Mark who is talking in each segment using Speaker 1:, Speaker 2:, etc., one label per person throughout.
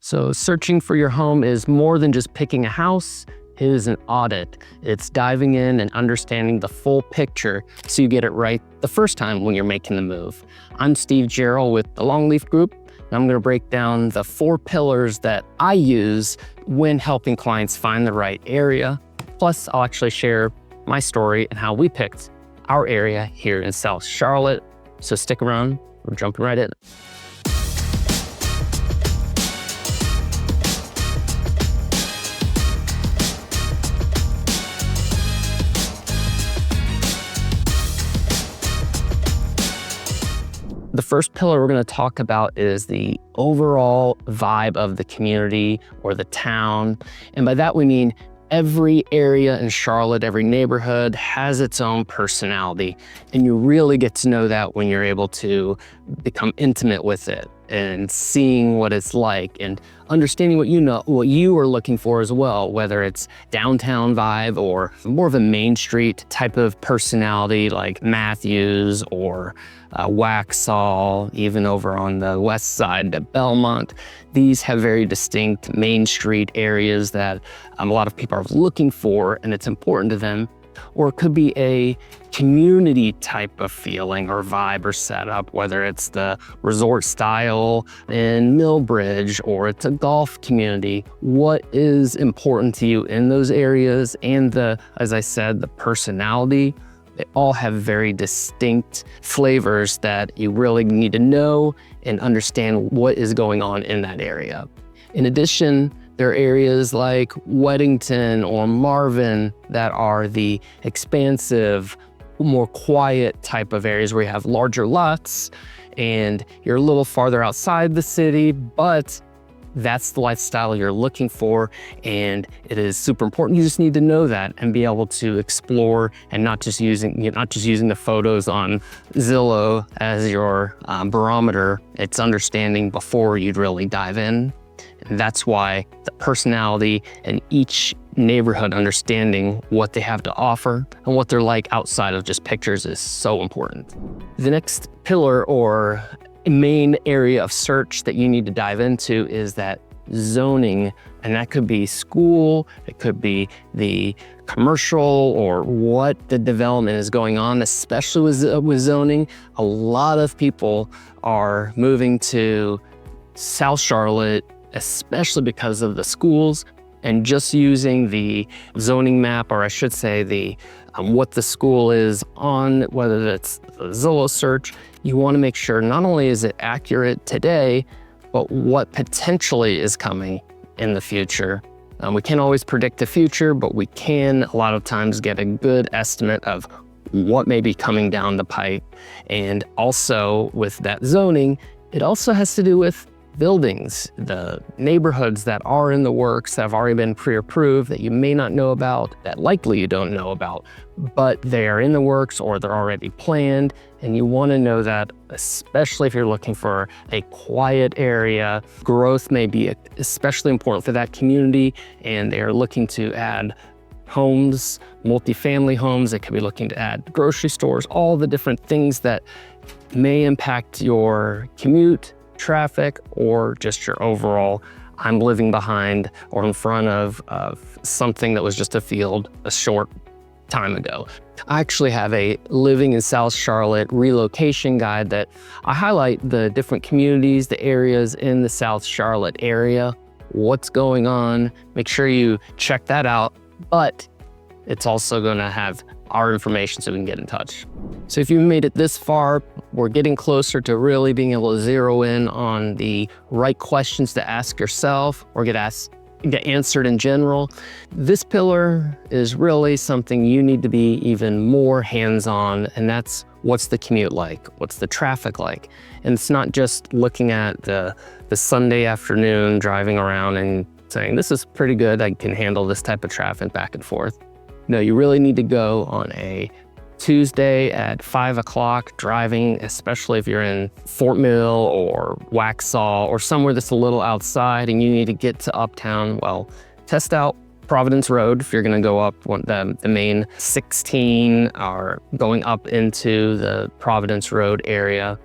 Speaker 1: So searching for your home is more than just picking a house. It is an audit. It's diving in and understanding the full picture so you get it right the first time when you're making the move. I'm Steve Jarrell with the Longleaf Group, and I'm gonna break down the 4 pillars that I use when helping clients find the right area. Plus, I'll actually share my story and how we picked our area here in South Charlotte. So stick around, we're jumping right in. The first pillar we're going to talk about is the overall vibe of the community or the town. And by that we mean every area in Charlotte, every neighborhood has its own personality. And you really get to know that when you're able to become intimate with it and seeing what it's like and understanding what you are looking for as well, whether it's downtown vibe or more of a Main Street type of personality like Matthews or Waxhaw, even over on the west side at Belmont. These have very distinct Main Street areas that a lot of people are looking for, and it's important to them. Or it could be a community type of feeling or vibe or setup, whether it's the resort style in Millbridge or it's a golf community. What is important to you in those areas and as I said, the personality, they all have very distinct flavors that you really need to know and understand what is going on in that area. In addition, there are areas like Weddington or Marvin that are the expansive, more quiet type of areas where you have larger lots and you're a little farther outside the city, but that's the lifestyle you're looking for, and it is super important. You just need to know that and be able to explore and not just using the photos on Zillow as your barometer. It's understanding before you'd really dive in. And that's why the personality and each neighborhood understanding what they have to offer and what they're like outside of just pictures is so important. The next pillar or main area of search that you need to dive into is that zoning, and that could be school, it could be the commercial or what the development is going on, especially with zoning. A lot of people are moving to South Charlotte, especially because of the schools, and just using the zoning map, or I should say the what the school is on, whether that's the Zillow search, you want to make sure not only is it accurate today, but what potentially is coming in the future. We can't always predict the future, but we can a lot of times get a good estimate of what may be coming down the pipe. And also with that zoning, it also has to do with buildings, the neighborhoods that are in the works that have already been pre-approved that you may not know about, that likely you don't know about, but they are in the works or they're already planned. And you want to know that, especially if you're looking for a quiet area. Growth may be especially important for that community, and they are looking to add homes, multifamily homes. They could be looking to add grocery stores, all the different things that may impact your commute, traffic, or just your overall, I'm living behind or in front of something that was just a field a short time ago. I actually have a living in South Charlotte relocation guide that I highlight the different communities, the areas in the South Charlotte area, what's going on. Make sure you check that out, but it's also going to have our information so we can get in touch. So if you made it this far, we're getting closer to really being able to zero in on the right questions to ask yourself or get answered in general. This pillar is really something you need to be even more hands-on, and that's what's the commute like? What's the traffic like? And it's not just looking at the Sunday afternoon driving around and saying, this is pretty good, I can handle this type of traffic back and forth. No, you really need to go on a Tuesday at 5 o'clock driving, especially if you're in Fort Mill or Waxhaw or somewhere that's a little outside and you need to get to uptown. Well, test out Providence Road if you're gonna go up the main 16 or going up into the Providence Road area.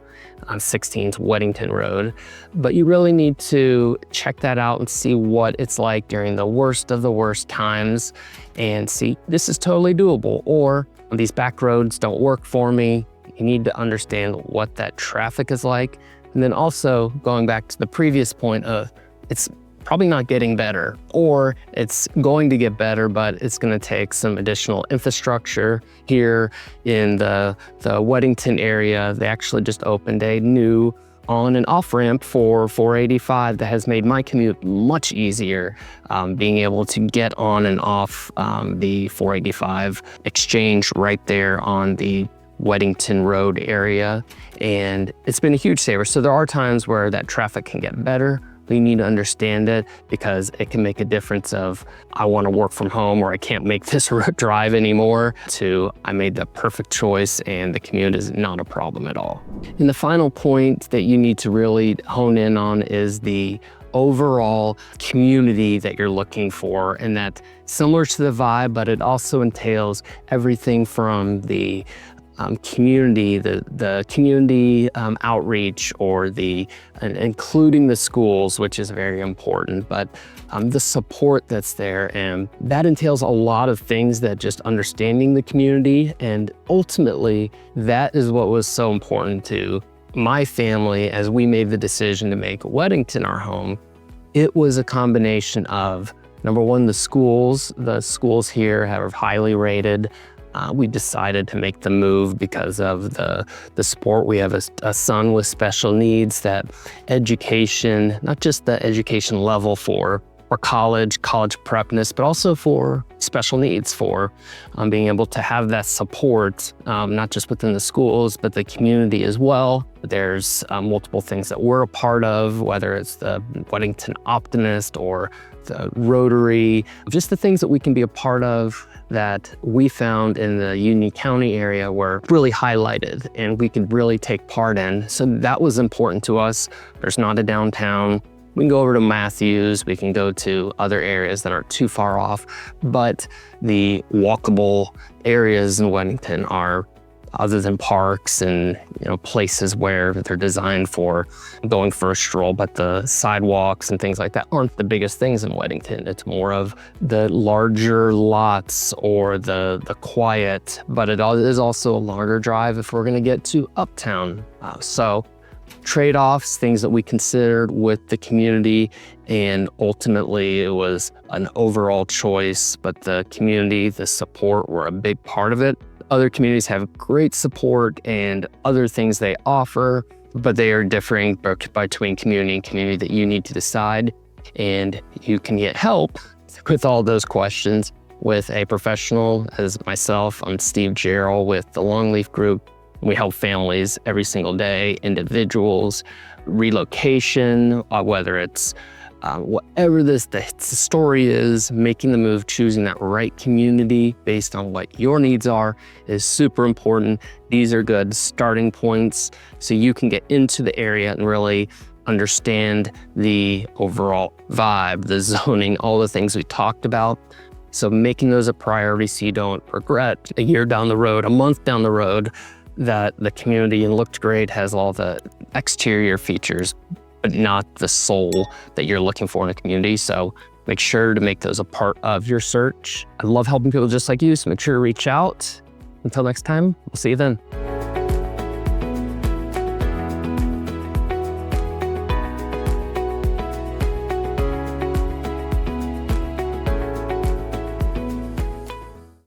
Speaker 1: on 16th Weddington Road. But you really need to check that out and see what it's like during the worst of the worst times and see, this is totally doable, or these back roads don't work for me. You need to understand what that traffic is like. And then also going back to the previous point of, it's probably not getting better, or it's going to get better, but it's going to take some additional infrastructure. Here in the Weddington area, they actually just opened a new on and off ramp for 485 that has made my commute much easier, being able to get on and off the 485 exchange right there on the Weddington Road area. And it's been a huge saver. So there are times where that traffic can get better. You need to understand it, because it can make a difference of, I want to work from home, or I can't make this drive anymore, to I made the perfect choice and the commute is not a problem at all. And the final point that you need to really hone in on is the overall community that you're looking for, and that similar to the vibe, but it also entails everything from the community, the community outreach, or including the schools, which is very important, but the support that's there. And that entails a lot of things, that just understanding the community. And ultimately, that is what was so important to my family as we made the decision to make Weddington our home. It was a combination of, number one, the schools. The schools here are highly rated. We decided to make the move because of the sport. We have a son with special needs, that education, not just the education level for college prepness, but also for special needs, for being able to have that support, not just within the schools, but the community as well. There's multiple things that we're a part of, whether it's the Weddington Optimist or the Rotary, just the things that we can be a part of that we found in the Union County area were really highlighted and we could really take part in. So that was important to us. There's not a downtown. We can go over to Matthews, we can go to other areas that aren't too far off, but the walkable areas in Weddington are, other than parks and places where they're designed for going for a stroll, but the sidewalks and things like that aren't the biggest things in Weddington. It's more of the larger lots or the quiet, but it is also a longer drive if we're gonna get to Uptown. So trade-offs, things that we considered with the community, and ultimately it was an overall choice, but the community, the support were a big part of it. Other communities have great support and other things they offer, but they are differing between community and community that you need to decide. And you can get help with all those questions with a professional, as myself. I'm Steve Jarrell with the Longleaf Group. We help families every single day, individuals, relocation, whether it's whatever the story is, making the move, choosing that right community based on what your needs are is super important. These are good starting points so you can get into the area and really understand the overall vibe, the zoning, all the things we talked about. So making those a priority so you don't regret a year down the road, a month down the road, that the community looked great, has all the exterior features, but not the soul that you're looking for in a community. So make sure to make those a part of your search. I love helping people just like you, so make sure to reach out. Until next time, we'll see you then.